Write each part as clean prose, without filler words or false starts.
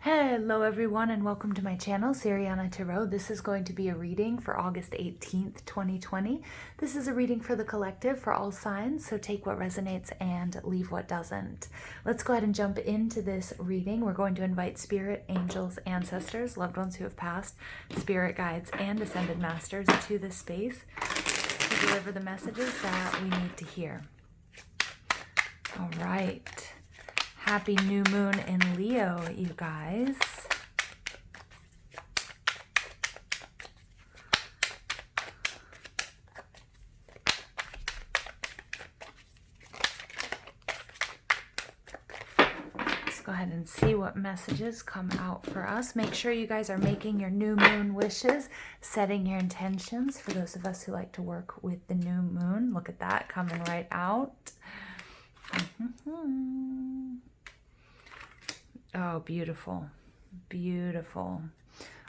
Hello everyone and welcome to my channel, Siriana Tarot. This is going to be a reading for August 18th, 2020. This is a reading for the collective, for all signs, so take what resonates and leave what doesn't. Let's go ahead and jump into this reading. We're going to invite spirit, angels, ancestors, loved ones who have passed, spirit guides, and ascended masters to this space to deliver the messages that we need to hear. All right. Happy new moon in Leo, you guys. Let's go ahead and see what messages come out for us. Make sure you guys are making your new moon wishes, setting your intentions for those of us who like to work with the new moon. Look at that coming right out. Oh, beautiful, beautiful.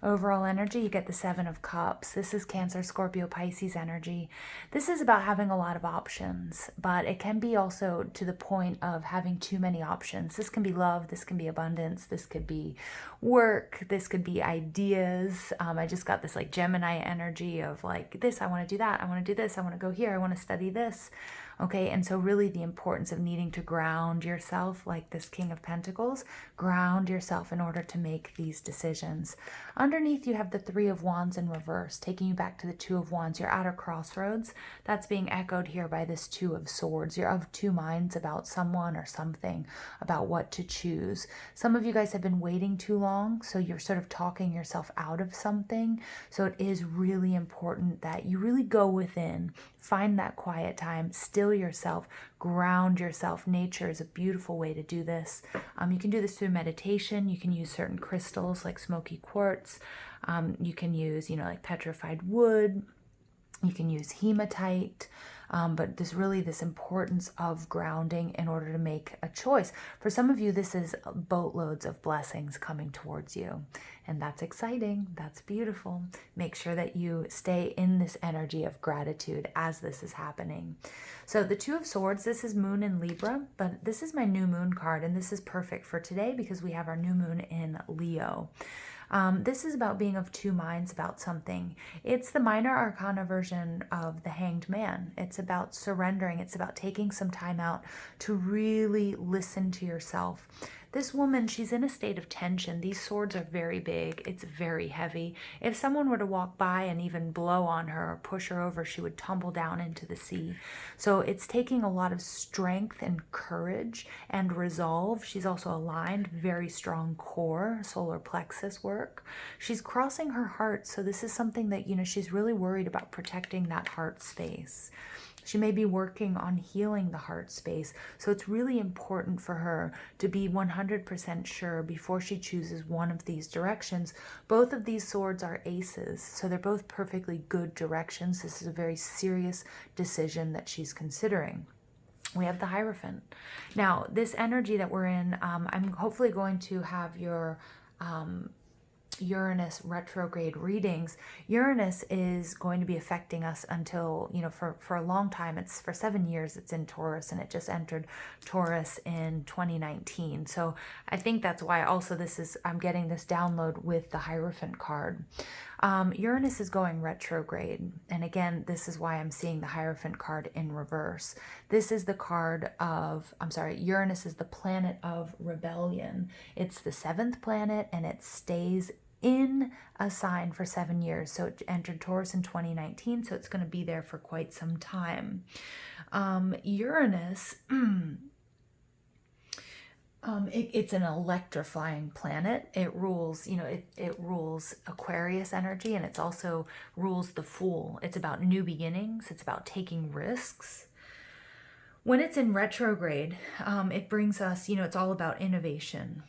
Overall energy, you get the Seven of Cups. This is Cancer, Scorpio, Pisces energy. This is about having a lot of options, but it can be also to the point of having too many options. This can be love, this can be abundance, this could be work, this could be ideas. I just got this like Gemini energy of like this, I want to do that, I want to do this, I want to go here, I want to study this. Okay, and so really the importance of needing to ground yourself, like this King of Pentacles, ground yourself in order to make these decisions. Underneath you have the Three of Wands in reverse, taking you back to the Two of Wands. You're at a crossroads. That's being echoed here by this Two of Swords. You're of two minds about someone or something, about what to choose. Some of you guys have been waiting too long, so you're sort of talking yourself out of something. So it is really important that you really go within, find that quiet time, still yourself, ground yourself. Nature is a beautiful way to do this. You can do this through meditation. You can use certain crystals like smoky quartz. You can use, like petrified wood. You can use hematite. But there's really this importance of grounding in order to make a choice. For some of you, this is boatloads of blessings coming towards you. And that's exciting. That's beautiful. Make sure that you stay in this energy of gratitude as this is happening. So the Two of Swords, this is Moon in Libra, but this is my new moon card. And this is perfect for today because we have our new moon in Leo. This is about being of two minds about something. It's the minor arcana version of the Hanged Man. It's about surrendering. It's about taking some time out to really listen to yourself. This woman, she's in a state of tension. These swords are very big. It's very heavy. If someone were to walk by and even blow on her or push her over, she would tumble down into the sea. So it's taking a lot of strength and courage and resolve. She's also aligned, very strong core, solar plexus work. She's crossing her heart. So this is something that, she's really worried about protecting that heart space. She may be working on healing the heart space. So it's really important for her to be 100% sure before she chooses one of these directions. Both of these swords are aces, so they're both perfectly good directions. This is a very serious decision that she's considering. We have the Hierophant. Now, this energy that we're in, I'm hopefully going to have your Uranus retrograde readings. Uranus is going to be affecting us until, for a long time. It's for 7 years it's in Taurus, and it just entered Taurus in 2019. So I think that's why also I'm getting this download with the Hierophant card. Uranus is going retrograde. And again, this is why I'm seeing the Hierophant card in reverse. This is the card of, Uranus is the planet of rebellion. It's the 7th planet, and it stays in a sign for 7 years. So it entered Taurus in 2019, so it's going to be there for quite some time. Uranus, it's an electrifying planet. It rules, it rules Aquarius energy, and it's also rules the Fool. It's about new beginnings. It's about taking risks. When it's in retrograde, it brings us, it's all about innovation.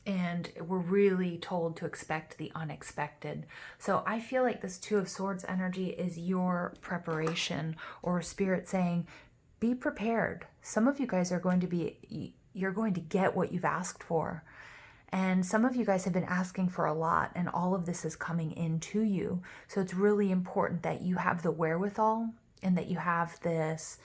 And we're really told to expect the unexpected. So I feel like this Two of Swords energy is your preparation, or Spirit saying, be prepared. Some of you guys are going to you're going to get what you've asked for. And some of you guys have been asking for a lot, and all of this is coming into you. So it's really important that you have the wherewithal and that you have this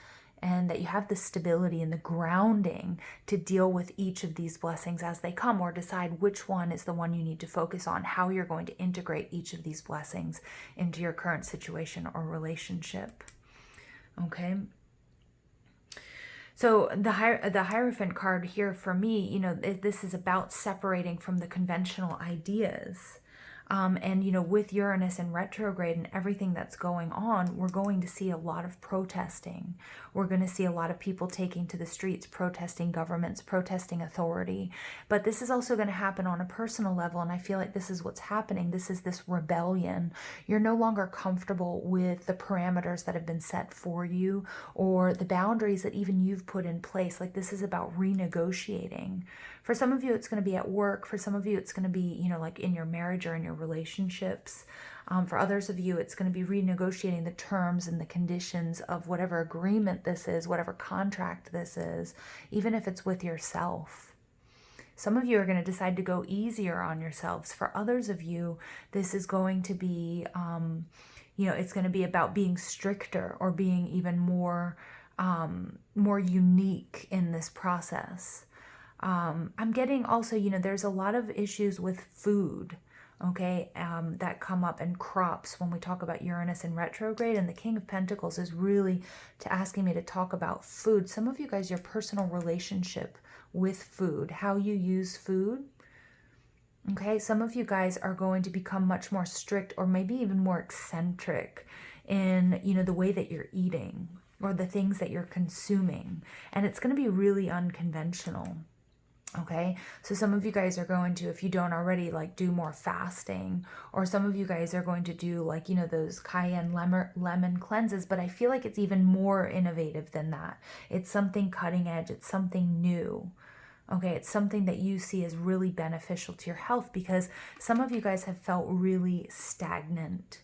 and that you have the stability and the grounding to deal with each of these blessings as they come, or decide which one is the one you need to focus on, how you're going to integrate each of these blessings into your current situation or relationship. Okay. So the Hierophant card here for me, you know, this is about separating from the conventional ideas. And, you know, with Uranus in retrograde and everything that's going on, we're going to see a lot of protesting. We're going to see a lot of people taking to the streets, protesting governments, protesting authority. But this is also going to happen on a personal level. And I feel like this is what's happening. This is this rebellion. You're no longer comfortable with the parameters that have been set for you, or the boundaries that even you've put in place. Like, this is about renegotiating. For some of you, it's going to be at work. For some of you, it's going to be, you know, like in your marriage or in your relationships. For others of you, it's going to be renegotiating the terms and the conditions of whatever agreement this is, whatever contract this is, even if it's with yourself. Some of you are going to decide to go easier on yourselves. For others of you, this is going to be, you know, it's going to be about being stricter or being even more unique in this process. I'm getting also, you know, there's a lot of issues with food, okay, that come up, and crops when we talk about Uranus in retrograde. And the King of Pentacles is really asking me to talk about food. Some of you guys, your personal relationship with food, how you use food. Okay, some of you guys are going to become much more strict, or maybe even more eccentric in, you know, the way that you're eating or the things that you're consuming. And it's going to be really unconventional. Okay, so some of you guys are going to, if you don't already, like, do more fasting, or some of you guys are going to do, like, you know, those cayenne lemon cleanses. But I feel like it's even more innovative than that. It's something cutting edge. It's something new. Okay, it's something that you see as really beneficial to your health, because some of you guys have felt really stagnant.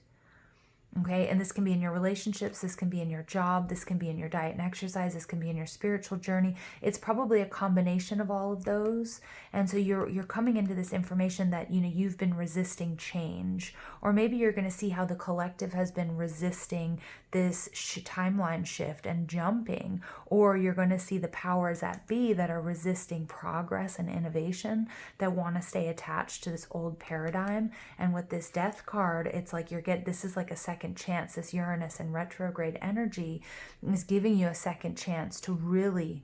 Okay, and this can be in your relationships, this can be in your job, this can be in your diet and exercise, this can be in your spiritual journey. It's probably a combination of all of those. And so you're coming into this information that, you know, you've been resisting change, or maybe you're going to see how the collective has been resisting this timeline shift and jumping, or you're going to see the powers that be that are resisting progress and innovation, that want to stay attached to this old paradigm. And with this Death card, it's like this is like a second chance. This Uranus in retrograde energy is giving you a second chance to really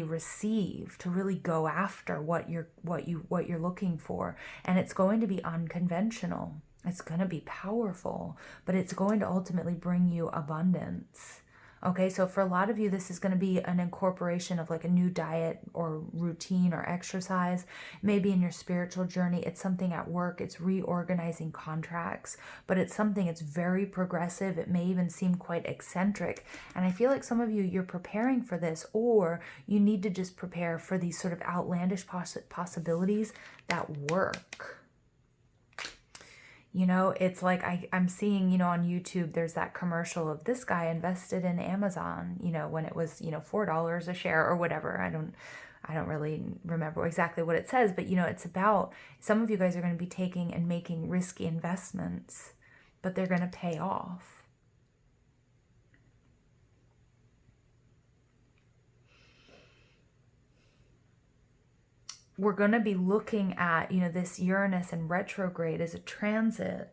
receive, to really go after what you're looking for. And it's going to be unconventional. It's going to be powerful, but it's going to ultimately bring you abundance. Okay, so for a lot of you, this is going to be an incorporation of like a new diet or routine or exercise. Maybe in your spiritual journey, it's something at work, it's reorganizing contracts, but it's something, it's very progressive. It may even seem quite eccentric. And I feel like some of you, you're preparing for this, or you need to just prepare for these sort of outlandish possibilities that work. You know, it's like I'm seeing, you know, on YouTube, there's that commercial of this guy invested in Amazon, you know, when it was, you know, $4 a share or whatever. I don't really remember exactly what it says, but, you know, it's about, some of you guys are going to be taking and making risky investments, but they're going to pay off. We're going to be looking at, you know, this Uranus in retrograde as a transit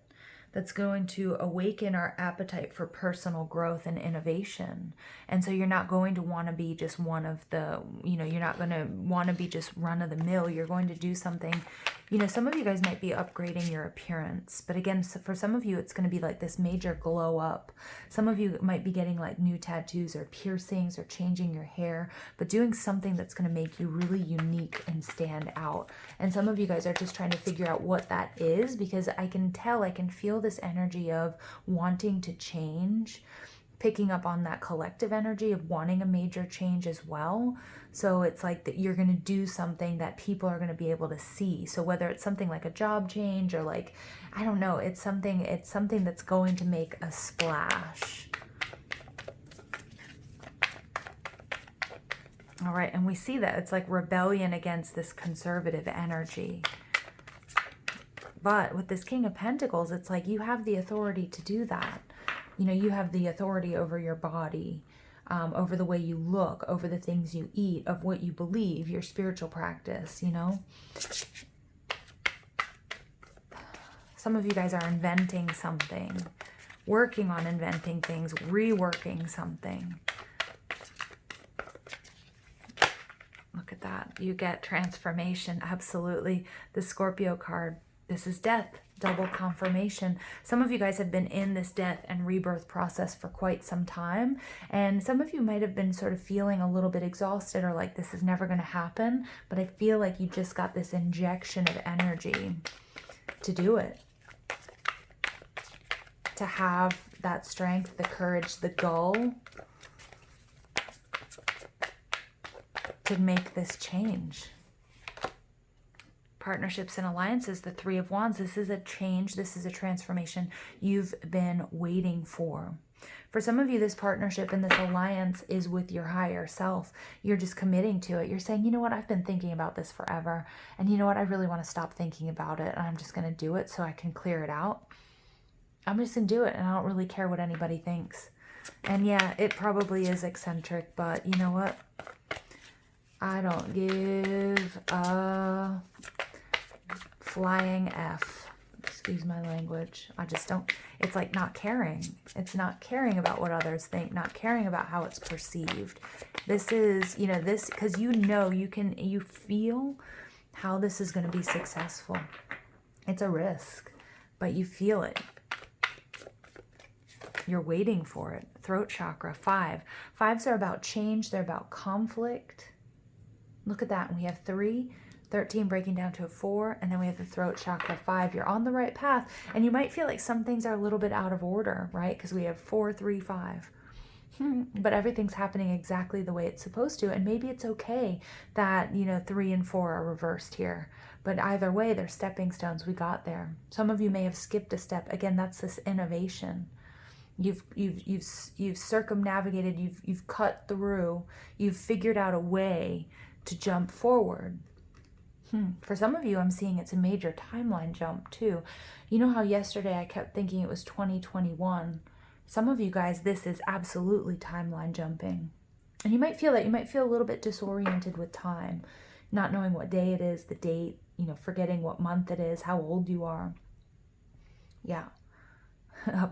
that's going to awaken our appetite for personal growth and innovation. And so you're not going to want to be just one of the, you know, you're not going to want to be just run of the mill. You're going to do something, you know, some of you guys might be upgrading your appearance. But again, so for some of you, it's going to be like this major glow up. Some of you might be getting like new tattoos or piercings or changing your hair, but doing something that's going to make you really unique and stand out. And some of you guys are just trying to figure out what that is, because I can feel this energy of wanting to change, picking up on that collective energy of wanting a major change as well. So it's like that you're going to do something that people are going to be able to see. So whether it's something like a job change or like, I don't know, it's something that's going to make a splash. All right, and we see that it's like rebellion against this conservative energy. But with this King of Pentacles, it's like you have the authority to do that. You know, you have the authority over your body. over the way you look, over the things you eat, of what you believe, your spiritual practice, you know. Some of you guys are inventing something, working on inventing things, reworking something. Look at that. You get transformation. Absolutely. The Scorpio card. This is death. Double confirmation. Some of you guys have been in this death and rebirth process for quite some time. And some of you might have been sort of feeling a little bit exhausted or like this is never going to happen. But I feel like you just got this injection of energy to do it. To have that strength, the courage, the goal to make this change. Partnerships and alliances, the Three of Wands. This is a change. This is a transformation you've been waiting for. For some of you, this partnership and this alliance is with your higher self. You're just committing to it. You're saying, you know what, I've been thinking about this forever. And you know what, I really want to stop thinking about it. And I'm just going to do it so I can clear it out. I'm just going to do it. And I don't really care what anybody thinks. And yeah, it probably is eccentric. But you know what? I don't give a flying F. Excuse my language. I just don't. It's like not caring. It's not caring about what others think, not caring about how it's perceived. This is, you know, this, because you know, you feel how this is going to be successful. It's a risk, but you feel it. You're waiting for it. Throat chakra, 5. 5s are about change. They're about conflict. Look at that. And we have 3, 13 breaking down to a 4, and then we have the throat chakra, 5. You're on the right path, and you might feel like some things are a little bit out of order, right? Because we have 4, 3, 5. But everything's happening exactly the way it's supposed to, and maybe it's okay that, you know, 3 and 4 are reversed here. But either way, they're stepping stones. We got there. Some of you may have skipped a step. Again, that's this innovation. You've circumnavigated, you've cut through, you've figured out a way to jump forward. For some of you, I'm seeing it's a major timeline jump too. You know how yesterday I kept thinking it was 2021. Some of you guys, this is absolutely timeline jumping. And you might feel that. You might feel a little bit disoriented with time, not knowing what day it is, the date, you know, forgetting what month it is, how old you are. Yeah.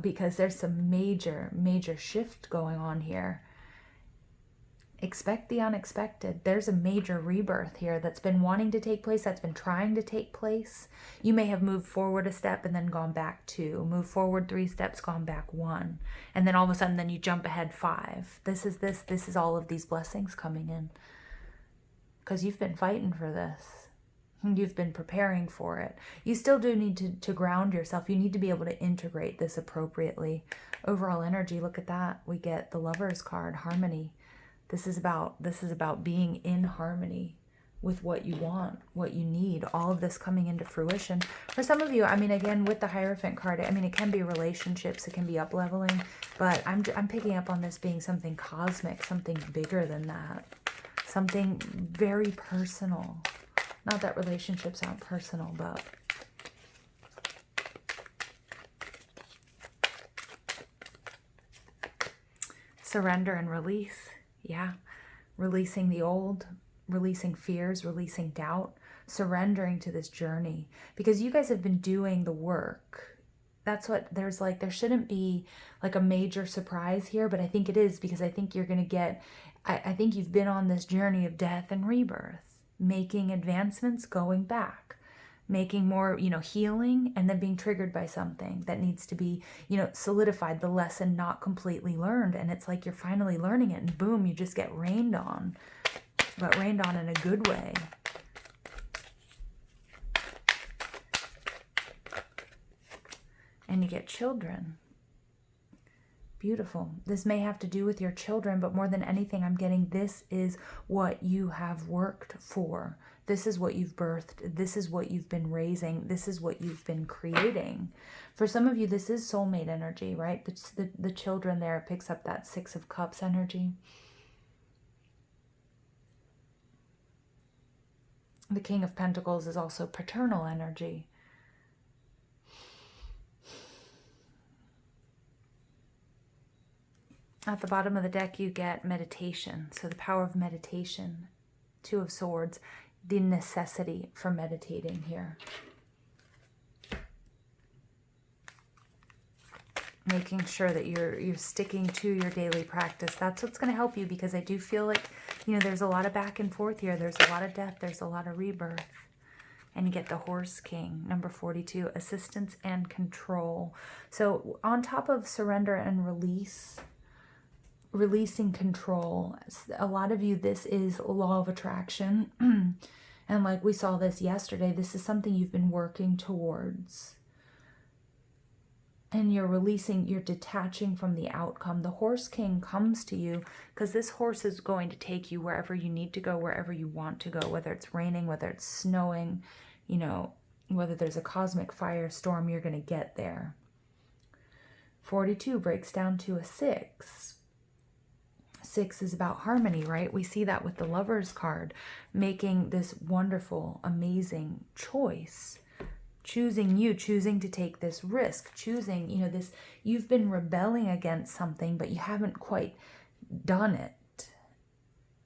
Because there's some major shift going on here. Expect the unexpected. There's a major rebirth here that's been wanting to take place, that's been trying to take place. You may have moved forward a step and then gone back 2. Moved forward 3 steps, gone back 1. And then all of a sudden, then you jump ahead 5. This is all of these blessings coming in. Because you've been fighting for this. You've been preparing for it. You still do need to ground yourself. You need to be able to integrate this appropriately. Overall energy, look at that. We get the Lover's card, harmony. This is about being in harmony with what you want, what you need, all of this coming into fruition. For some of you, I mean, again, with the Hierophant card, I mean, it can be relationships, it can be up-leveling, but I'm picking up on this being something cosmic, something bigger than that, something very personal. Not that relationships aren't personal, but surrender and release. Yeah. Releasing the old, releasing fears, releasing doubt, surrendering to this journey. Because you guys have been doing the work. That's what there shouldn't be like a major surprise here, but I think it is, because I think you're going to get, I think you've been on this journey of death and rebirth. Making advancements, going back, making more, you know, healing, and then being triggered by something that needs to be, you know, solidified, the lesson not completely learned. And it's like you're finally learning it, and boom, you just get rained on, but rained on in a good way. And you get children. Beautiful. This may have to do with your children, but more than anything, I'm getting this is what you have worked for. This is what you've birthed. This is what you've been raising. This is what you've been creating. For some of you, this is soulmate energy, right? The children there picks up that 6 of Cups energy. The King of Pentacles is also paternal energy. At the bottom of the deck, you get meditation. So the power of meditation. Two of Swords, the necessity for meditating here. Making sure that you're sticking to your daily practice. That's what's going to help you, because I do feel like, you know, there's a lot of back and forth here. There's a lot of death. There's a lot of rebirth. And you get the Horse King, number 42, assistance and control. So on top of surrender and release, releasing control, a lot of you, this is law of attraction. And like we saw this yesterday, this is something you've been working towards. And you're releasing, you're detaching from the outcome. The Horse King comes to you because this horse is going to take you wherever you need to go, wherever you want to go, whether it's raining, whether it's snowing, you know, whether there's a cosmic firestorm, you're going to get there. 42 breaks down to a 6. 6 is about harmony, right? We see that with the Lover's card, making this wonderful, amazing choice. Choosing you, choosing to take this risk, choosing, you know, this, you've been rebelling against something, but you haven't quite done it.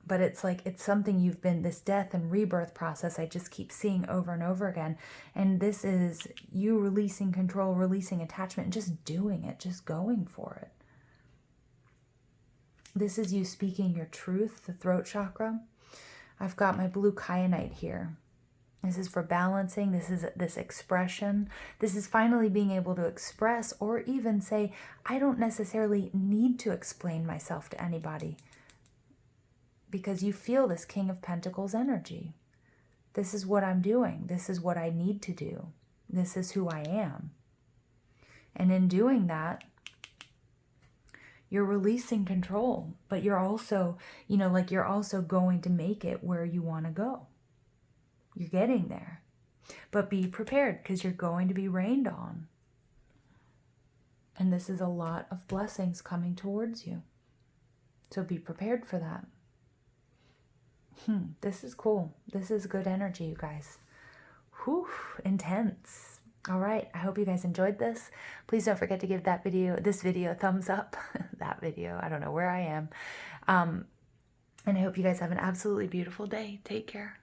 But it's like, it's something you've been, this death and rebirth process, I just keep seeing over and over again. And this is you releasing control, releasing attachment, and just doing it, just going for it. This is you speaking your truth, the throat chakra. I've got my blue kyanite here. This is for balancing. This is this expression. This is finally being able to express, or even say, I don't necessarily need to explain myself to anybody, because you feel this King of Pentacles energy. This is what I'm doing. This is what I need to do. This is who I am. And in doing that, you're releasing control, but you're also, you know, like you're also going to make it where you want to go. You're getting there. But be prepared, because you're going to be rained on. And this is a lot of blessings coming towards you. So be prepared for that. This is cool. This is good energy, you guys. Whew, intense. All right, I hope you guys enjoyed this. Please don't forget to give this video a thumbs up. That video, I don't know where I am. And I hope you guys have an absolutely beautiful day. Take care.